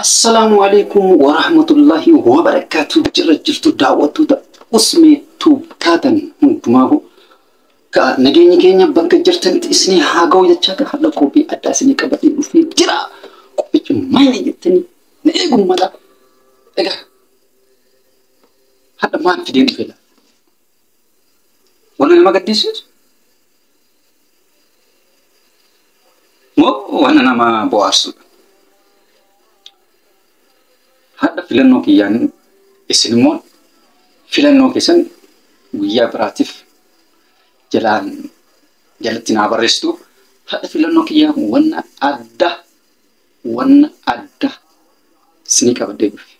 Assalamu alaikum warahmatullahi wabarakatuh. Jirtu daawwattoota usmeetu taatan hundumaa ka nageenyi keenya bakka jirtanitti isinii haa ga'u jechaa hadha qophii addaa isinii qabatee dhufee jira. Qophichi maali jettanii na eegummata. Egaa hadha maal fidee dhufe laata? Waan nama gaddisiisu moo waan nama bohaarsudha? Hadda filannoo kiyyaan isin immoo filannoo keessan guyyaa biraatiif jalatti naa barreessitu. Hadda filannoo kiyyaan wanna adda isinii qabadee dhufe.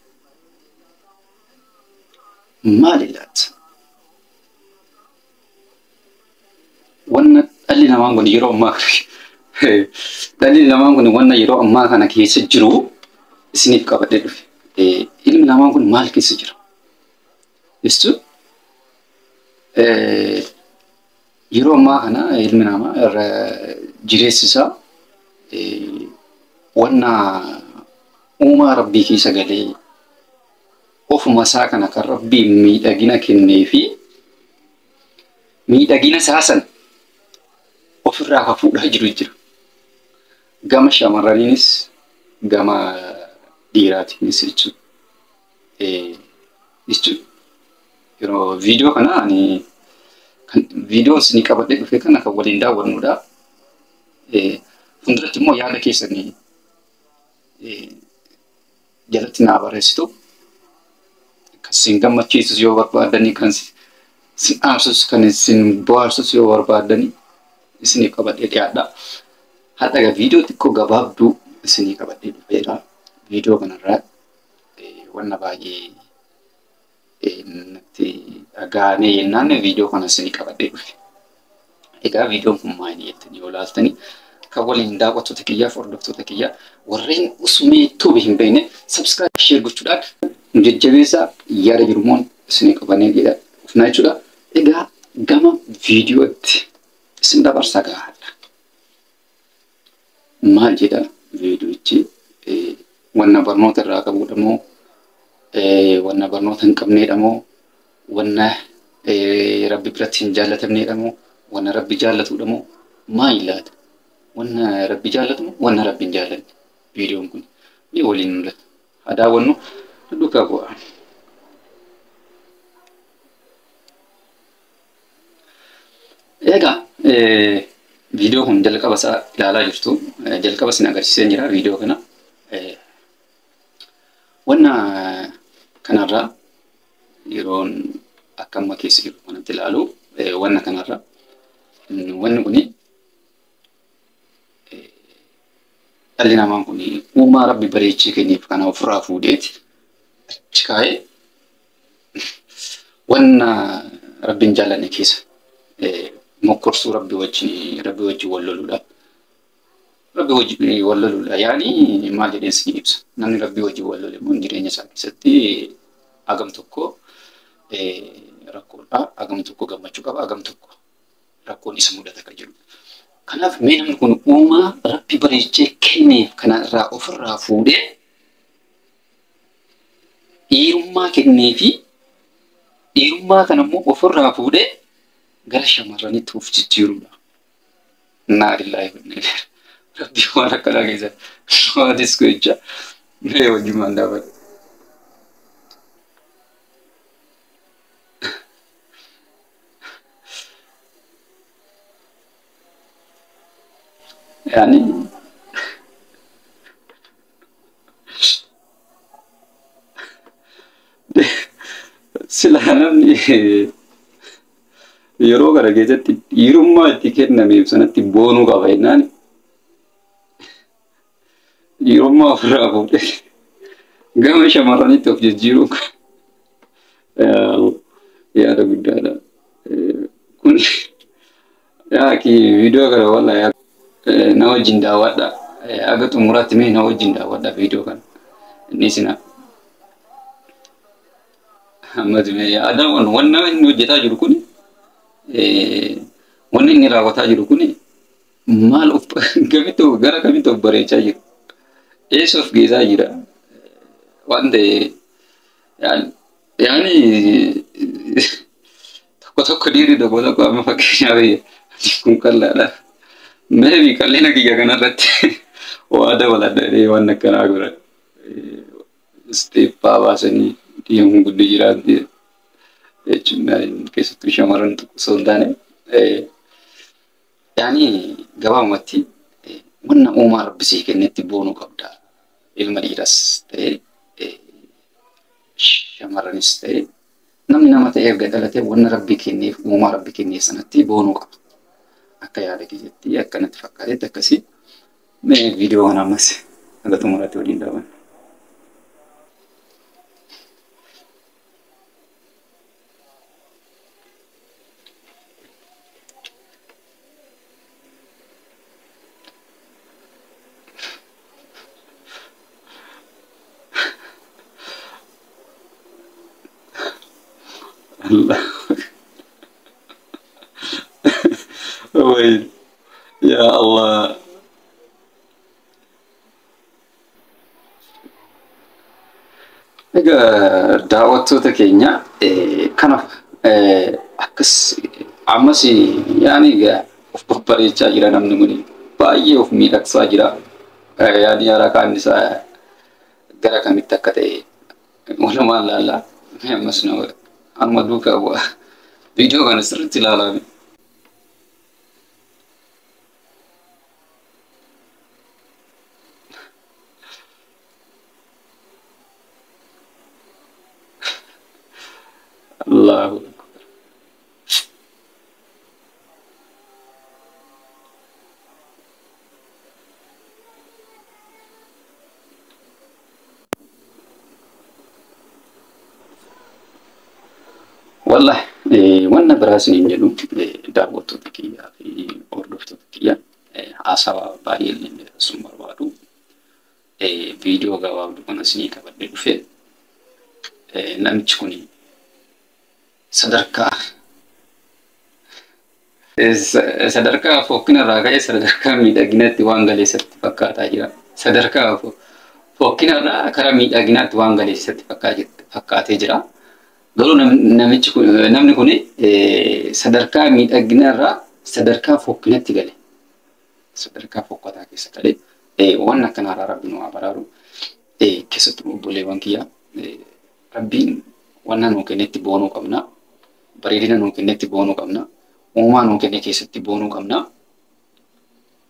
Maali laata? Wanna dhalli namaa kun yeroo ammaa wanna yeroo ammaa kana keessa jiru isiniif qabadee dhufe. Ilmi namaa kun maal keessa jira? Jechuun yeroo ammaa kana ilmi namaa irra jireessi isaa wanna uumaa rabbii keessa galee ofuma isaa kana kan rabbii miidhagina kennee fi miidhagina isaa san ofirraa hafuudhaa jira. Gama shamarraniinis gama dhiiraatiinis jechuudha. Yeroo viidiyoo kana viidiyoo isinii qabadhee dhufe kana kan waliin daawwannudha. Fuulduratti immoo yaada keessanii jalatti naa barreessitu. Kan isin gammachiisus yoo barbaadanii kan isin aarsus kan isin bohaarsus yoo barbaadanii isinii qabadhee dhiyaadha. Hadha viidiyoo xiqqoo gabaabduu isinii qabadhee dhufeera. Viidiyoo kanarraa wanna baay'ee natti dhaga'amee yennaan viidiyoo kana isinii qabadhee dhufe. Egaa viidiyoon kun maali jettanii yoo ilaaltanii kan waliin daawwattoota kiyyaaf hordoftoota kiyyaa warreen usmeetuu hin beekne subscribe share gochuudhaan nu jajjabeessaa yaada jirumoon isinii qabannee dhufnaa jechuudha. Egaa gama viidiyootti isin dabarsaa gahaadha. Maal jedha viidiyoochi? Wanna barnoota irraa qabudha moo wanna barnoota hin qabneedha moo wanna rabbi biratti hin jaallatamneedha moo wanna rabbi jaallatudha moo maali laata? Wanna rabbi jaallatu moo wanna rabbi hin jaallanne? Viidiyoon kun mee waliin mul'ata. Haa daawwannu duukaa bu'aa. Egaa viidiyoo kun jalqaba isaa ilaalaa jirtu. Jalqaba isin agarsiisee jira viidiyoo kana. Wanna kanarraa yeroon akka amma keessa jiru kanatti ilaalu wanna kanarraa wanni kuni dhalli namaa kuni uumaa rabbi bareechee kenneef kana ofirraa fuudheeti achi kaa'ee wanna rabbi hin jaallanne keessa mokkorsuu rabbi wajjin wal loluudha. Rabbi wajjin wal loluudha. Yaani maal jedheen isin ibsa? Namni rabbi wajjin wal lole immoo jireenya isaa keessatti agam tokko rakkoodha. Agam tokko gammachuu qaba. Agam tokko rakkoon isa mudata kan jiru. Kanaaf mee namni kun uumaa rabbi bareechee kenneef kanarraa ofirraa fuudhee dhiirummaa kennee fi dhiirummaa kana immoo ofirraa fuudhee gara shamarranitti of jijjiiruudha. Naa lillahi wa Rabbi waan akkanaa keessatti waatis gocha mee wajjin maan daawwadhu. Yaani silaa namni yeroo gara keessatti dhiirummaa itti kennameef sanatti boonuu qaba jennaan dhiirummaa ofirraa fuudhee gama shamarranitti of jijjiiruu yaada guddaadha. Kun viidiyoo kana wallaahi na wajjin daawwadha. Aga xumuraatti mee na wajjin daawwadha viidiyoo kana. Inni sina Ahmad mee yaadaan wanna inni hojjetaa jiru kuni wanni inni raawwataa jiru kuni maal of gara kamitti of bareechaa jiru? Eesoof geessaa jira. one day يعني tokko diri tokko tokko amma fakkeenyaaf kun kalladha. Maybe kallina kiyya kanarratti waa dabaladha waan akkanaa godhan. Steep baasanii deemuun guddi jiraatti jechuun keessattuu shamarran tokko osoo hin taane yaani gabaabumatti wanna uumaa rabbisii kennetti boonuu qabda. Ilma dhiiras ta'e shamarranis ta'e namni nama ta'eef gadhalatee wanna rabbii kenneef uumaa rabbii kenneef sanatti boonuu qaba. Akka yaada kiyyaatti akkanatti fakkaatetti akkasii viidiyoo kana ammas hanga xumuraatti waliin daawwanna. Allah. Wait. Ya Allah. Egaa daawwattoota keenya kanaaf akkas ammas yaani egaa of babbareechaa jira namni kun baay'ee of miidhagsaa jira. Yaani yaara kaan isaa gara kamitti akka ta'e walumaan laallaa ammas nama amma duukaa bu'a. Viidiyoo kana sirriitti ilaalaa. Allahu Akbar. Wallahi wanna biraasni jedhu daawwattoota kiyyaa fi hordoftoota kiyyaa haasawaa baay'ee illee sun barbaadu viidiyoo gabaabduu kana isinii qabadhee dhufe namichi kun sadarkaa fokkinarraa ka'ee sadarkaa miidhaginaatti waan galeessatti fakkaataa jira. Sadarkaa fokkinarraa karaa miidhaginaatti waan galeessatti fakkaatee jira. Garuu namni kun sadarkaa miidhaginarraa sadarkaa fokkinatti gale. Sadarkaa fokkataa keessa gale. Waan akkanarraa rabbiin waa baraaru keessattuu obboleewwan kiyyaa rabbiin waan nuu kennetti boonuu qabna. Bareedina nuu kennetti boonuu qabna. Uumaa nuu kenne keessatti boonuu qabna.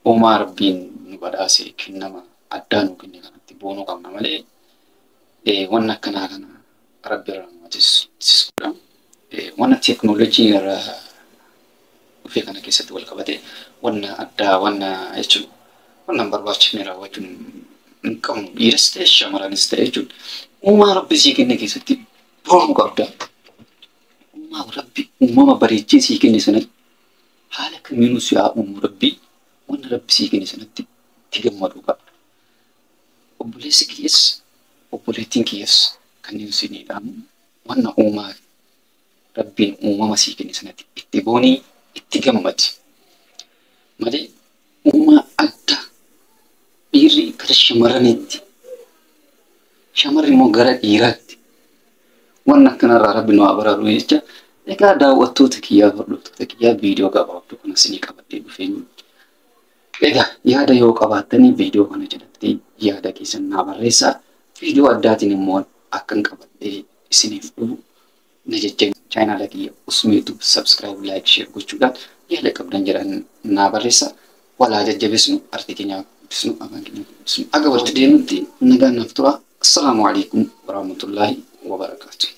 Uumaa rabbiin nu badhaase kennama addaa nuu kenne kanatti boonuu qabna malee waan akkanaa kana rabbi irraa nu ajjeesisuudha. Waan teeknooloojii irraa dhufee kana keessatti wal qabate waan addaa waan jechuun waan barbaachifne raawwachuun hin qabnu dhiiras ta'e shamarranis ta'e jechuudha. Uumaa rabbi sii kenne keessatti boonuu qabda. Rabbi uumama bareechee sii kenne sanatti haala kamiinuu si haa uumu rabbi waan rabbi sii kenne sanatti itti gammaduu qaba. Obboleessi kiyyaas obboleettiin kiyyaas kanneen siinii dhaamu waan uumaa rabbiin uumama sii kenne sanatti itti boonii itti gammadi malee uumaa addaa dhiirri gara shamarraniitti shamarri immoo gara dhiiraatti waan akkanarraa rabbi nu haa baraaru jecha. Egaa daawwattoota kiyyaa hordoftoota kiyyaa viidiyoo gabaabduu kana isinii qabadhee dhufeen egaa yaada yoo qabaattanii viidiyoo kana jalatti yaada keessan naa barreessaa. Viidiyoo addaatiin immoo akkan qabadhee isiniif dhufu na jajjabeessaa. Chaanaala kiyya Usmeetu subscribe like share gochuudhaan yaada qabdan jedhan naa barreessaa. Walaa jajjabeessinu artii keenya guddisnu afaan keenya guddisnu aga walitti deemnutti nagaan naaf turaa. Assalaamu alaikum warahmatullaahi wabarakaatuh.